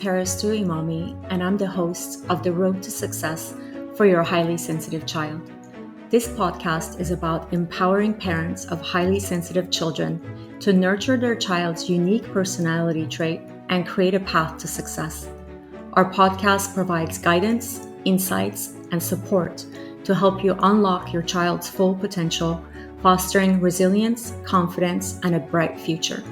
Paris to Imami, and I'm the host of The Road to Success for Your Highly Sensitive Child. This podcast is about empowering parents of highly sensitive children to nurture their child's unique personality trait and create a path to success. Our podcast provides guidance, insights, and support to help you unlock your child's full potential, fostering resilience, confidence, and a bright future.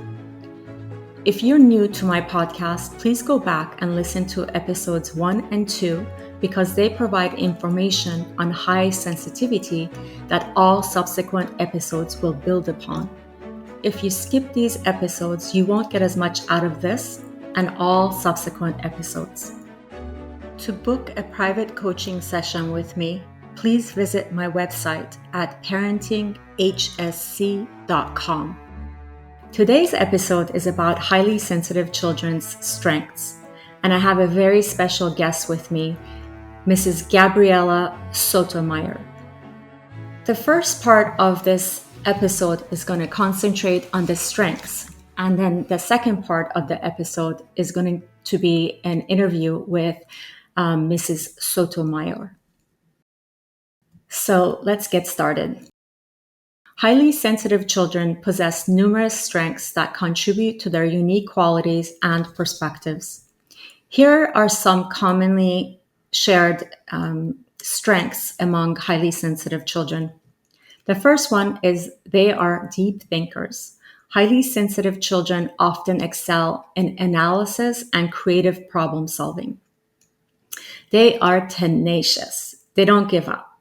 If you're new to my podcast, please go back and listen to episodes 1 and 2 because they provide information on high sensitivity that all subsequent episodes will build upon. If you skip these episodes, you won't get as much out of this and all subsequent episodes. To book a private coaching session with me, please visit my website at parentinghsc.com. Today's episode is about highly sensitive children's strengths, and I have a very special guest with me, Mrs. Gabriela Sotomayor. The first part of this episode is going to concentrate on the strengths, and then the second part of the episode is going to be an interview with Mrs. Sotomayor. So let's get started. Highly sensitive children possess numerous strengths that contribute to their unique qualities and perspectives. Here are some commonly shared strengths among highly sensitive children. The first one is they are deep thinkers. Highly sensitive children often excel in analysis and creative problem solving. They are tenacious. They don't give up.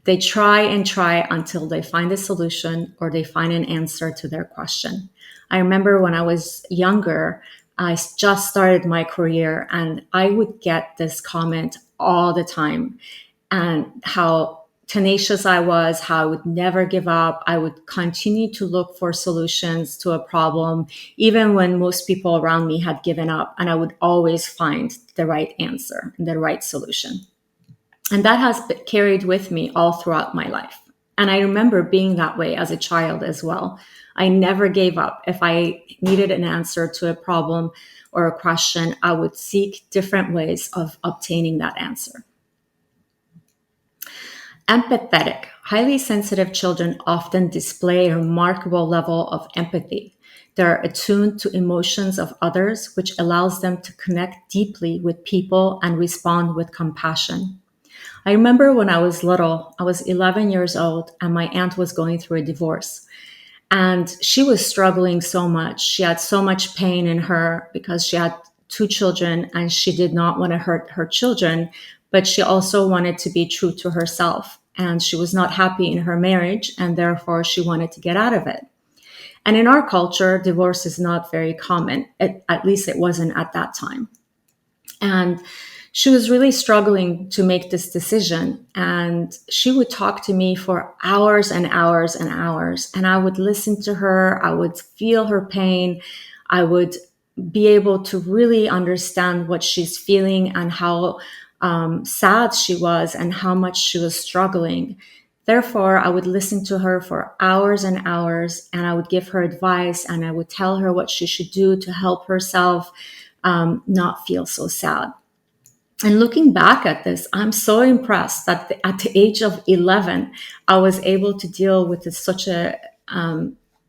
They try and try until they find a solution or they find an answer to their question. I remember when I was younger, I just started my career and I would get this comment all the time and how tenacious I was, how I would never give up. I would continue to look for solutions to a problem, even when most people around me had given up, and I would always find the right answer and the right solution. And that has been carried with me all throughout my life. And I remember being that way as a child as well. I never gave up. If I needed an answer to a problem or a question, I would seek different ways of obtaining that answer. Empathetic. Highly sensitive children often display a remarkable level of empathy. They're attuned to emotions of others, which allows them to connect deeply with people and respond with compassion. I remember when I was little, I was 11 years old, and my aunt was going through a divorce. And she was struggling so much. She had so much pain in her because she had 2 children and she did not want to hurt her children, but she also wanted to be true to herself. And she was not happy in her marriage, and therefore she wanted to get out of it. And in our culture, divorce is not very common. At least it wasn't at that time. And she was really struggling to make this decision, and she would talk to me for hours and hours and hours, and I would listen to her. I would feel her pain. I would be able to really understand what she's feeling and how sad she was and how much she was struggling. Therefore, I would listen to her for hours and hours, and I would give her advice, and I would tell her what she should do to help herself not feel so sad. And looking back at this, I'm so impressed that at the age of 11, I was able to deal with such a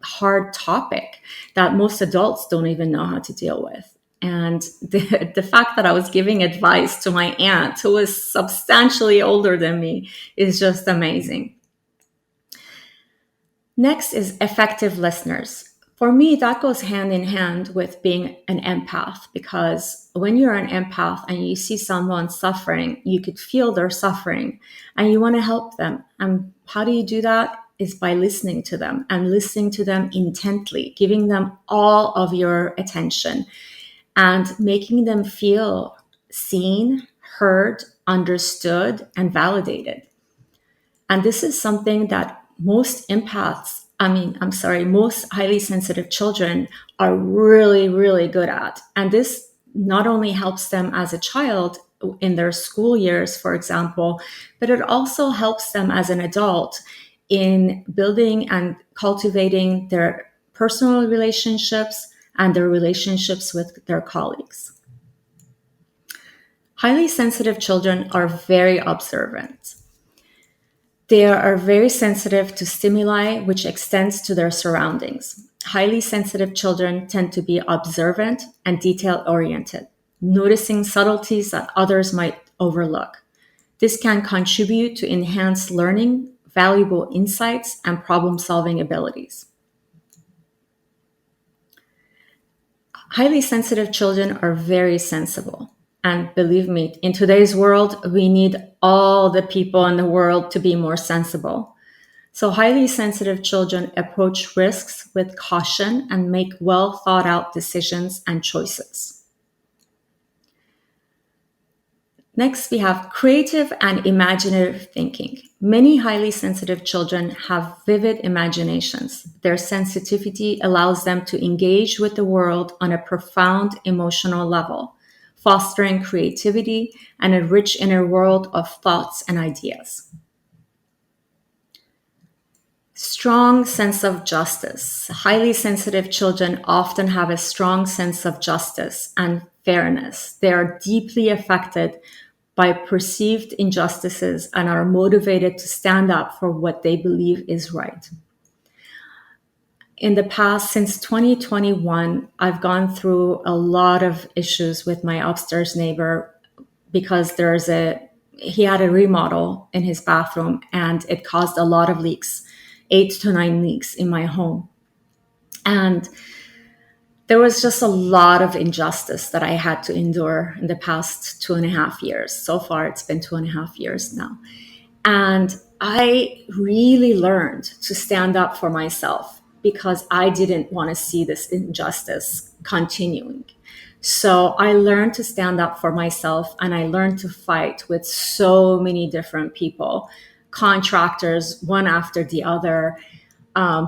hard topic that most adults don't even know how to deal with. And the fact that I was giving advice to my aunt, who was substantially older than me, is just amazing. Next is effective listeners. For me, that goes hand in hand with being an empath, because when you're an empath and you see someone suffering, you could feel their suffering and you want to help them. And how do you do that? Is by listening to them and listening to them intently, giving them all of your attention and making them feel seen, heard, understood, and validated. And this is something that most highly sensitive children are really, really good at. And this not only helps them as a child in their school years, for example, but it also helps them as an adult in building and cultivating their personal relationships and their relationships with their colleagues. Highly sensitive children are very observant. They are very sensitive to stimuli, which extends to their surroundings. Highly sensitive children tend to be observant and detail oriented, noticing subtleties that others might overlook. This can contribute to enhanced learning, valuable insights, and problem solving abilities. Highly sensitive children are very sensible. And believe me, in today's world, we need all the people in the world to be more sensible. So, highly sensitive children approach risks with caution and make well thought out decisions and choices. Next, we have creative and imaginative thinking. Many highly sensitive children have vivid imaginations. Their sensitivity allows them to engage with the world on a profound emotional level, fostering creativity and a rich inner world of thoughts and ideas. Strong sense of justice. Highly sensitive children often have a strong sense of justice and fairness. They are deeply affected by perceived injustices and are motivated to stand up for what they believe is right. In the past, since 2021, I've gone through a lot of issues with my upstairs neighbor because he had a remodel in his bathroom and it caused a lot of leaks, 8 to 9 leaks in my home. And there was just a lot of injustice that I had to endure in the past 2.5 years. So far, it's been 2.5 years now. And I really learned to stand up for myself because I didn't want to see this injustice continuing. So I learned to stand up for myself and I learned to fight with so many different people, contractors, one after the other,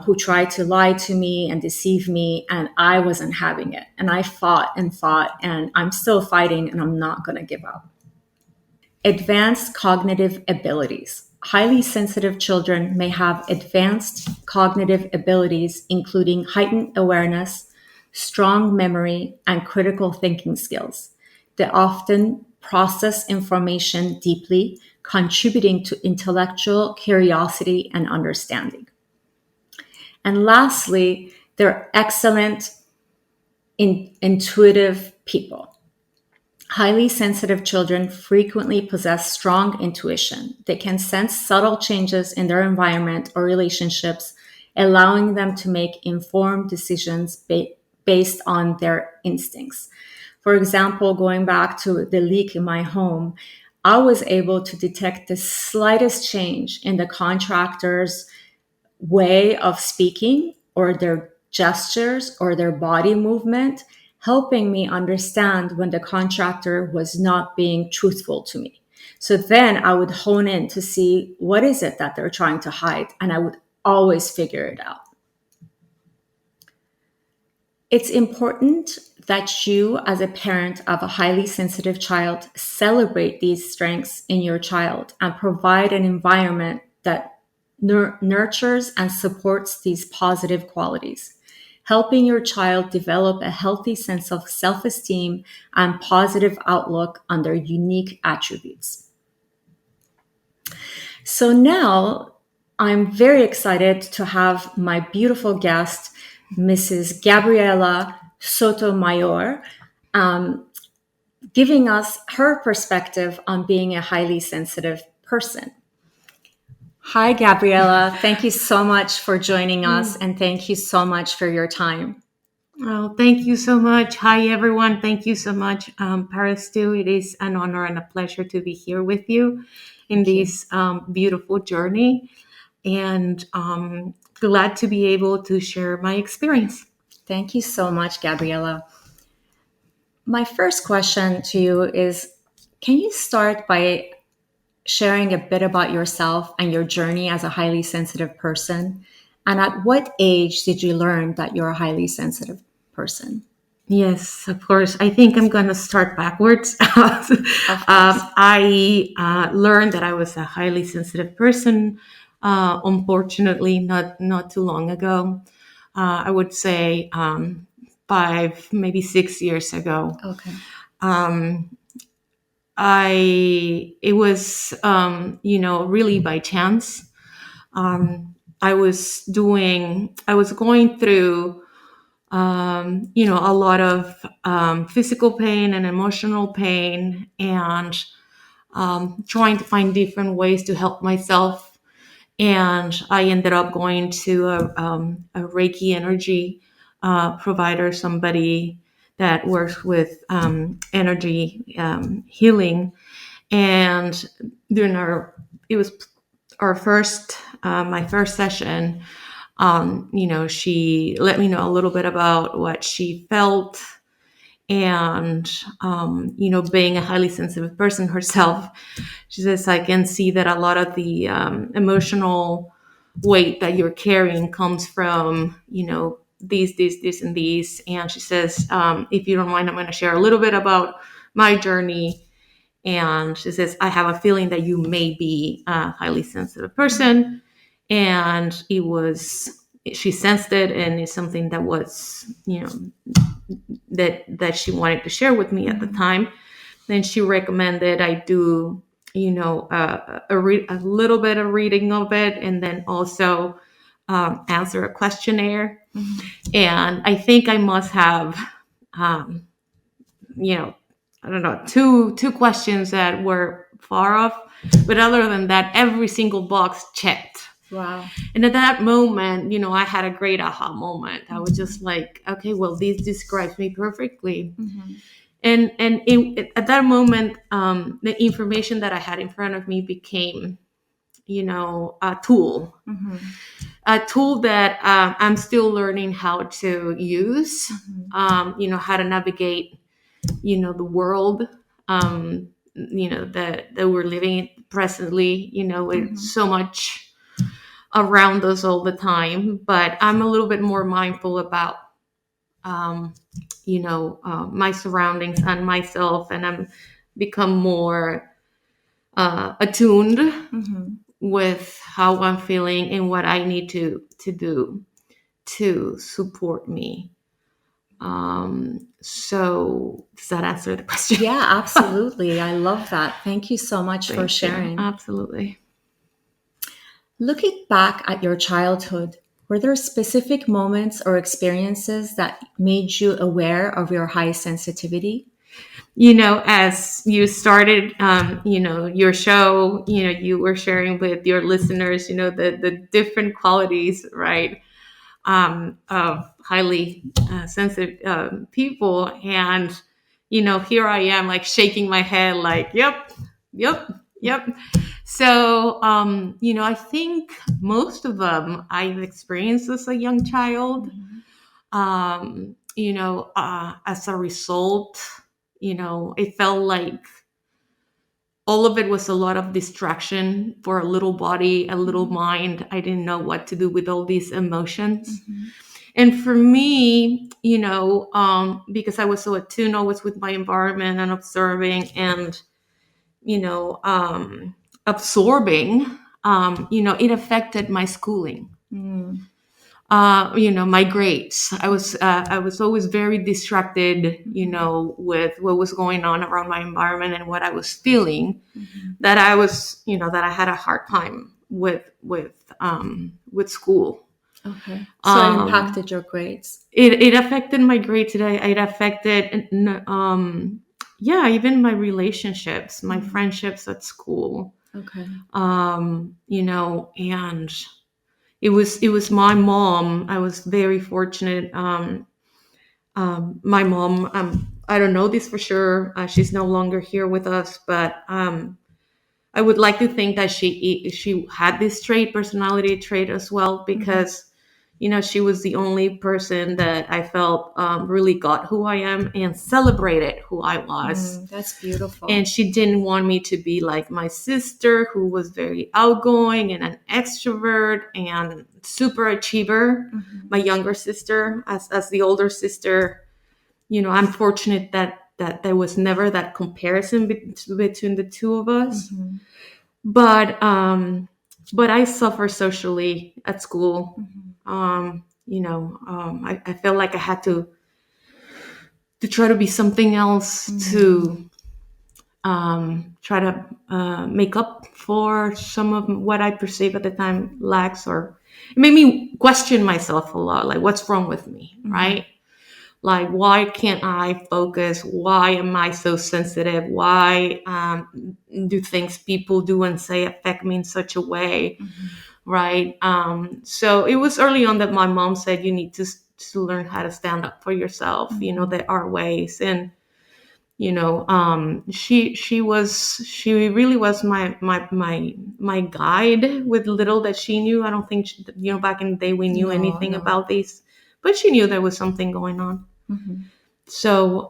who tried to lie to me and deceive me, and I wasn't having it. And I fought, and I'm still fighting, and I'm not going to give up. Advanced cognitive abilities. Highly sensitive children may have advanced cognitive abilities, including heightened awareness, strong memory, and critical thinking skills. They often process information deeply, contributing to intellectual curiosity and understanding. And lastly, they're excellent intuitive people. Highly sensitive children frequently possess strong intuition. They can sense subtle changes in their environment or relationships, allowing them to make informed decisions based on their instincts. For example, going back to the leak in my home, I was able to detect the slightest change in the contractor's way of speaking or their gestures or their body movement, helping me understand when the contractor was not being truthful to me. So then I would hone in to see what is it that they're trying to hide, and I would always figure it out. It's important that you, as a parent of a highly sensitive child, celebrate these strengths in your child and provide an environment that nurtures and supports these positive qualities, helping your child develop a healthy sense of self-esteem and positive outlook on their unique attributes. So now I'm very excited to have my beautiful guest, Mrs. Gabriela Sotomayor, giving us her perspective on being a highly sensitive person. Hi, Gabriela. Thank you so much for joining us, and thank you so much for your time. Oh, thank you so much. Hi, everyone. Thank you so much, Paris, too. It is an honor and a pleasure to be here with you in this beautiful journey, and glad to be able to share my experience. Thank you so much, Gabriela. My first question to you is, can you start by sharing a bit about yourself and your journey as a highly sensitive person? And at what age did you learn that you're a highly sensitive person? Yes, of course. I think I'm going to start backwards. I learned that I was a highly sensitive person, unfortunately, not too long ago. I would say 5, maybe 6 years ago. Okay. it was, really by chance. I was going through, a lot of physical pain and emotional pain, and trying to find different ways to help myself. And I ended up going to a Reiki energy provider, somebody that works with energy healing. And during it was our first, my first session. She let me know a little bit about what she felt, and being a highly sensitive person herself, she says, I can see that a lot of the emotional weight that you're carrying comes from, these, this, and these. And she says, if you don't mind, I'm going to share a little bit about my journey. And she says, I have a feeling that you may be a highly sensitive person. And she sensed it, and it's something that was, that she wanted to share with me at the time. Then she recommended I do, a little bit of reading of it, and then also answer a questionnaire. And I think I must have, I don't know, two questions that were far off, but other than that, every single box checked. Wow. And at that moment, I had a great aha moment. I was just like, okay, well, this describes me perfectly. And at that moment, the information that I had in front of me became, a tool. A tool that I'm still learning how to use, how to navigate, the world, that we're living in presently, with so much around us all the time. But I'm a little bit more mindful about, my surroundings and myself, and I'm become more attuned with how I'm feeling and what I need to do to support me. So does that answer the question? Yeah, absolutely. I love that. Thank you so much for Thank you. sharing. Absolutely. Looking back at your childhood, were there specific moments or experiences that made you aware of your high sensitivity? As you started, your show, you were sharing with your listeners, the different qualities, right, of highly sensitive people. And, here I am, like, shaking my head, like, yep, yep, yep. So, I think most of them I've experienced as a young child. As a result, it felt like all of it was a lot of distraction for a little body, a little mind. I didn't know what to do with all these emotions. And for me, because I was so attuned always with my environment and observing and, absorbing, it affected my schooling. My grades. I was always very distracted, with what was going on around my environment and what I was feeling. That I was, that I had a hard time with school. Okay. So it impacted your grades. It affected my grades. It affected, even my relationships, my friendships at school. Okay. And it was my mom. I was very fortunate. My mom, I don't know this for sure. She's no longer here with us, but I would like to think that she had this personality trait as well, because she was the only person that I felt really got who I am and celebrated who I was. That's beautiful. And she didn't want me to be like my sister, who was very outgoing and an extrovert and super achiever. My younger sister, as the older sister, I'm fortunate that there was never that comparison between the two of us. But I suffer socially at school. I felt like I had to try to be something else to try to make up for some of what I perceived at the time lacks, or it made me question myself a lot. Like, what's wrong with me, right? Like, why can't I focus? Why am I so sensitive? Why do things people do and say affect me in such a way, right? So it was early on that my mom said, you need to learn how to stand up for yourself. There are ways. And she really was my guide with little that she knew. I don't think back in the day we knew anything about these, but she knew there was something going on. So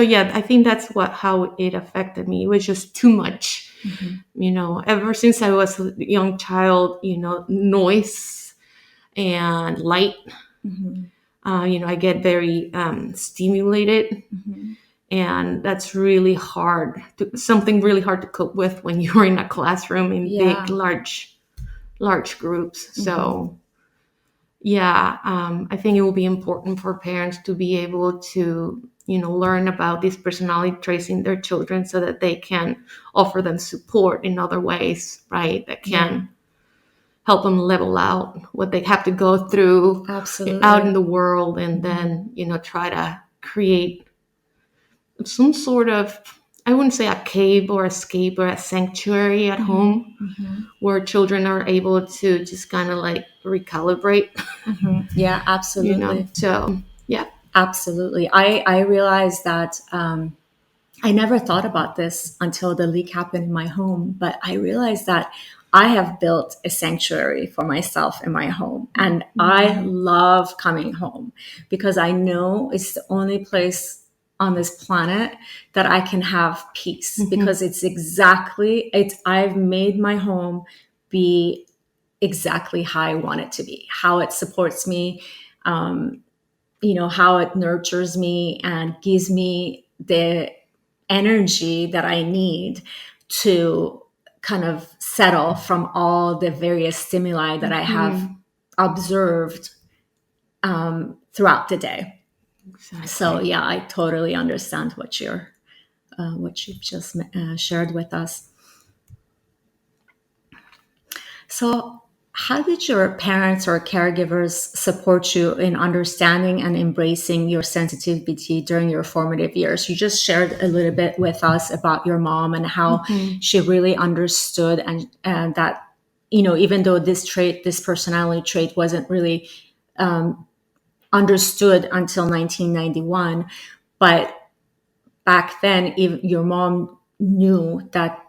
yeah, I think that's how it affected me. It was just too much. Ever since I was a young child, noise and light, I get very stimulated. And that's really something really hard to cope with when you're in a classroom in big, large groups. So yeah, I think it will be important for parents to be able to, learn about these personality traits in their children so that they can offer them support in other ways, right? That can help them level out what they have to go through out in the world, and then, try to create some sort of, I wouldn't say a cave or escape or a sanctuary at home where children are able to just kind of like recalibrate. Yeah, absolutely. So, yeah. Absolutely. I realized that I never thought about this until the leak happened in my home, but I realized that I have built a sanctuary for myself in my home. And I love coming home because I know it's the only place on this planet that I can have peace, because I've made my home be exactly how I want it to be, how it supports me, how it nurtures me and gives me the energy that I need to kind of settle from all the various stimuli that I have observed throughout the day. Exactly. So yeah, I totally understand what you've just shared with us. So how did your parents or caregivers support you in understanding and embracing your sensitivity during your formative years? You just shared a little bit with us about your mom and how she really understood, and that, even though this personality trait wasn't really understood until 1991, but back then, your mom knew that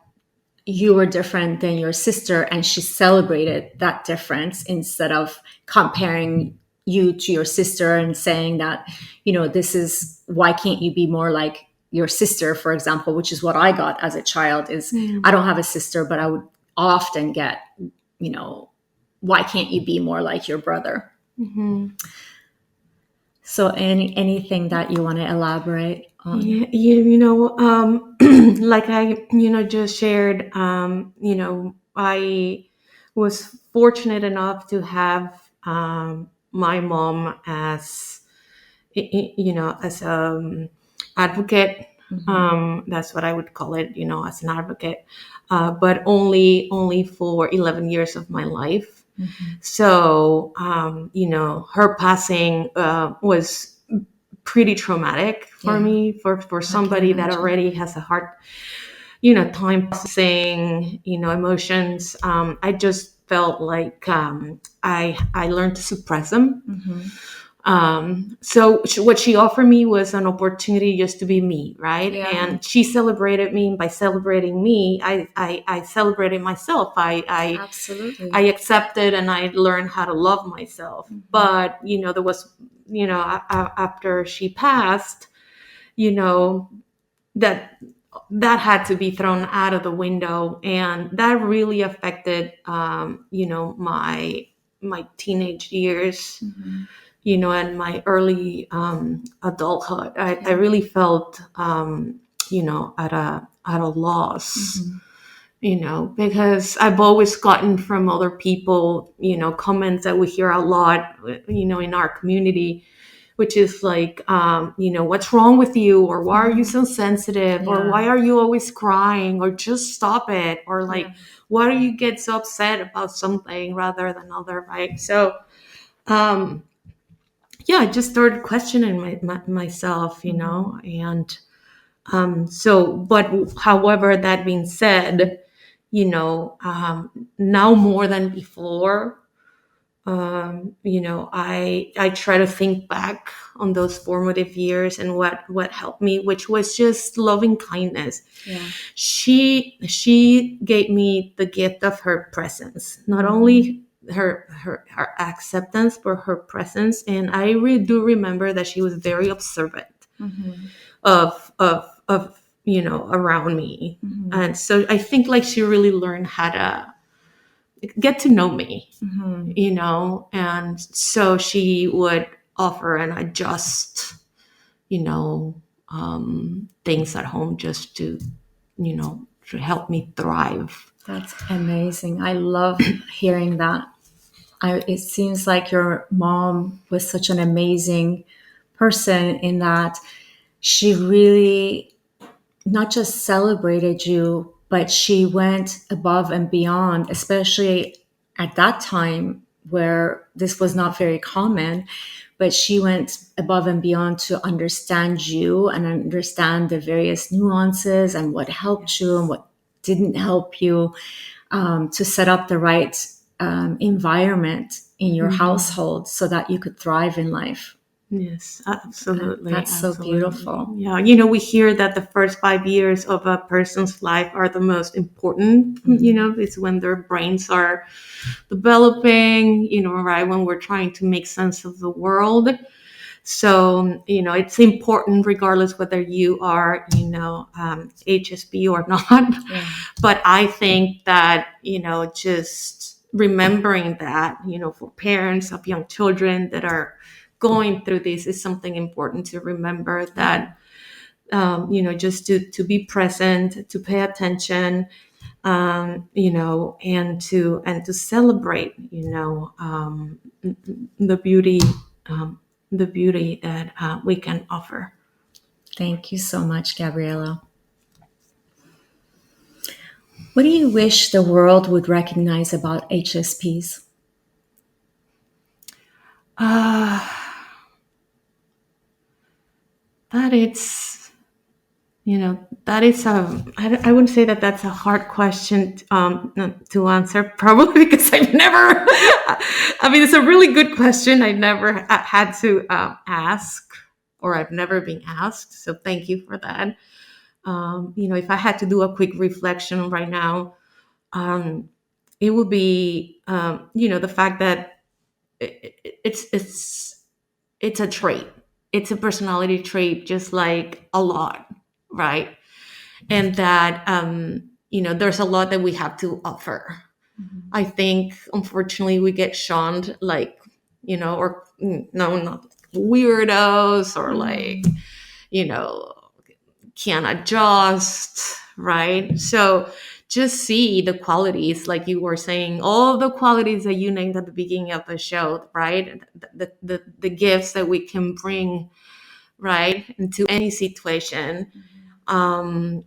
you were different than your sister, and she celebrated that difference instead of comparing you to your sister and saying that, this is, why can't you be more like your sister, for example, which is what I got as a child. Is I don't have a sister, but I would often get, why can't you be more like your brother? So anything that you want to elaborate on? Like I, just shared, I was fortunate enough to have my mom as, as advocate. That's what I would call it, as an advocate, but only for 11 years of my life. So, her passing was pretty traumatic for me, for somebody that already has a hard, time processing, emotions. I just felt like I learned to suppress them. So what she offered me was an opportunity just to be me, right? And she celebrated me. By celebrating me, I celebrated myself. Absolutely. I accepted and I learned how to love myself. But, there was, after she passed, that had to be thrown out of the window. And that really affected, my teenage years, and my early adulthood. I really felt, at a loss. Because I've always gotten from other people, comments that we hear a lot, in our community, which is like, what's wrong with you? Or why are you so sensitive? Or Yeah. why are you always crying? Or just stop it. Or like, Yeah. why do you get so upset about something rather than other, right? So, yeah, I just started questioning myself, and but however, that being said, now more than before, I try to think back on those formative years and what helped me, which was just loving kindness. Yeah. She gave me the gift of her presence, not only her acceptance, but her presence. And I really do remember that she was very observant Mm-hmm. of around me. Mm-hmm. And so I think like she really learned how to get to know me, Mm-hmm. and so she would offer and adjust, things at home just to help me thrive. That's amazing. I love hearing that. It seems like your mom was such an amazing person in that she really not just celebrated you, but she went above and beyond, especially at that time where this was not very common. But she went above and beyond to understand you and understand the various nuances and what helped you and what didn't help you, to set up the right environment in your household so that you could thrive in life. Yes, absolutely, That's so absolutely. beautiful. Yeah, we hear that the first 5 years of a person's life are the most important. It's when their brains are developing, right when we're trying to make sense of the world. So, it's important regardless whether you are, HSP or not. Yeah. But I think that, just remembering that, for parents of young children that are going through this is something important to remember, that, just to be present, to pay attention, and to celebrate, the beauty, the beauty that we can offer. Thank you so much, Gabriela. What do you wish the world would recognize about HSPs? Uh, that it's, that is I wouldn't say that that's a hard question to answer, probably because I've never, I mean, it's a really good question. I never had to ask, or I've never been asked. So thank you for that. If I had to do a quick reflection right now, it would be, the fact that it's a trait. It's a personality trait, just like a lot, right? And that, there's a lot that we have to offer. Mm-hmm. I think, unfortunately, we get shunned, like, or no, not weirdos, or like, Mm-hmm. you know, can't adjust, right? So just see the qualities, like you were saying, all the qualities that you named at the beginning of the show, right? The gifts that we can bring, right, into any situation, and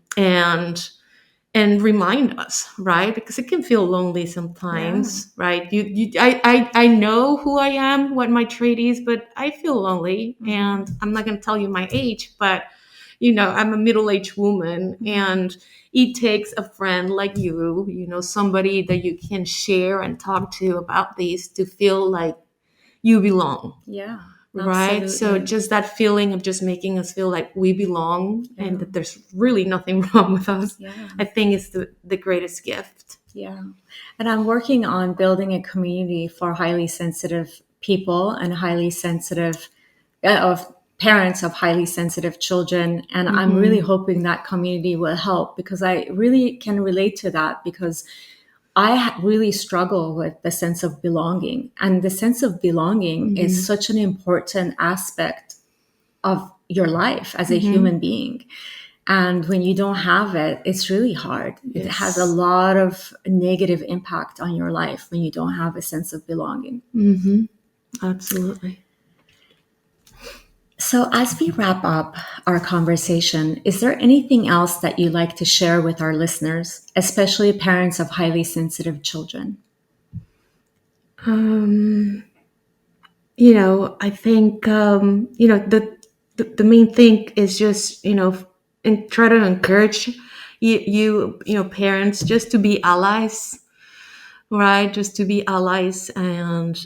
remind us, right? Because it can feel lonely Yeah. sometimes, right? I know who I am, what my trait is, but I feel lonely, Mm-hmm. and I'm not going to tell you my age, but I'm a middle-aged woman, and it takes a friend like you, somebody that you can share and talk to about these, to feel like you belong. Yeah, Right. So absolutely. just that feeling of just making us feel like we belong, Yeah. and that there's really nothing wrong with us, Yeah. I think is the greatest gift. Yeah. And I'm working on building a community for highly sensitive people and highly sensitive, of parents of highly sensitive children. And I'm really hoping that community will help, because I really can relate to that, because really struggle with the sense of belonging. And the sense of belonging is such an important aspect of your life as a human being. And when you don't have it, it's really hard. It has a Yes. lot of negative impact on your life when you don't have a sense of belonging. Absolutely. So, as we wrap up our conversation, is there anything else that you'd like to share with our listeners, especially parents of highly sensitive children? Um, I think the main thing is just and try to encourage parents just to be allies, right? Just to be allies, and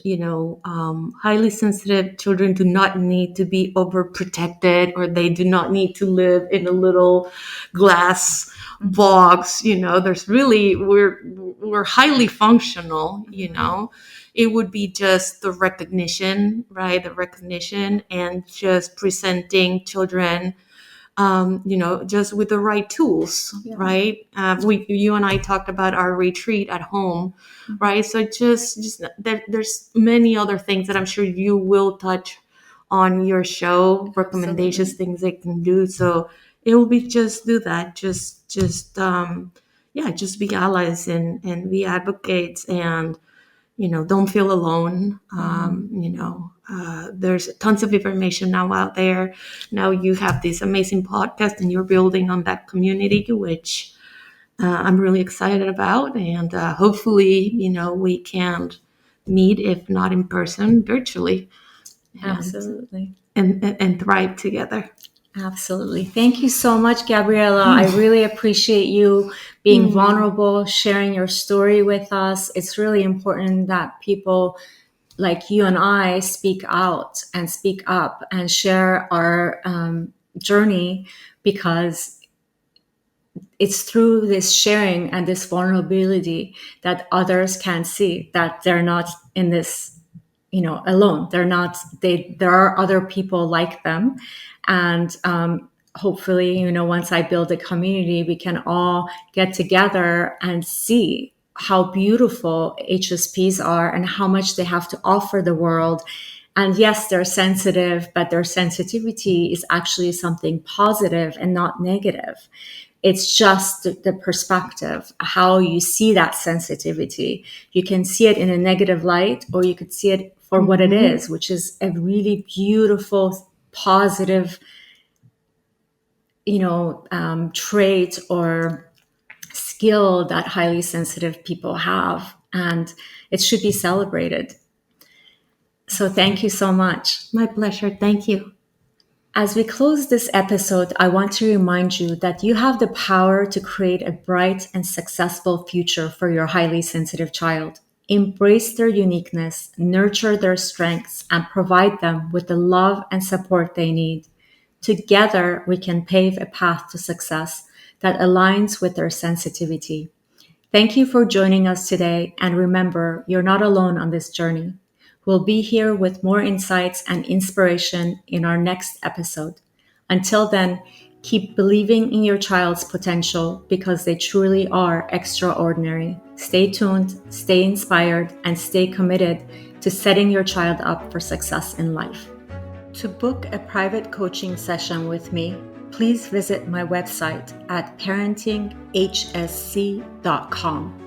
highly sensitive children do not need to be overprotected, or they do not need to live in a little glass box. There's really we're highly functional. It would be just the recognition, right? The recognition, and just presenting children just with the right tools, Yeah. right? You and I talked about our retreat at home, right? So just there's many other things that I'm sure you will touch on your show, recommendations, Absolutely. things they can do. So it will be just do that, just be allies and be advocates, and don't feel alone. There's tons of information now out there. Now you have this amazing podcast, and you're building on that community, which I'm really excited about. And hopefully, we can meet, if not in person, virtually, and Absolutely. and thrive together. Absolutely. Thank you so much, Gabriela. I really appreciate you being vulnerable, sharing your story with us. It's really important that people like you and I speak out and speak up and share our journey, because it's through this sharing and this vulnerability that others can see that they're not in this, alone. They're not. There are other people like them, and hopefully, once I build a community, we can all get together and see how beautiful HSPs are and how much they have to offer the world. And yes, they're sensitive, but their sensitivity is actually something positive and not negative. It's just the perspective, how you see that sensitivity. You can see it in a negative light, or you could see it for what it is, which is a really beautiful, positive, trait or skill that highly sensitive people have. And it should be celebrated. So thank you so much. My pleasure. Thank you. As we close this episode, I want to remind you that you have the power to create a bright and successful future for your highly sensitive child. Embrace their uniqueness, nurture their strengths, and provide them with the love and support they need. Together, we can pave a path to success that aligns with their sensitivity. Thank you for joining us today, and remember, you're not alone on this journey. We'll be here with more insights and inspiration in our next episode. Until then, keep believing in your child's potential, because they truly are extraordinary. Stay tuned, stay inspired, and stay committed to setting your child up for success in life. To book a private coaching session with me, please visit my website at parentinghsc.com.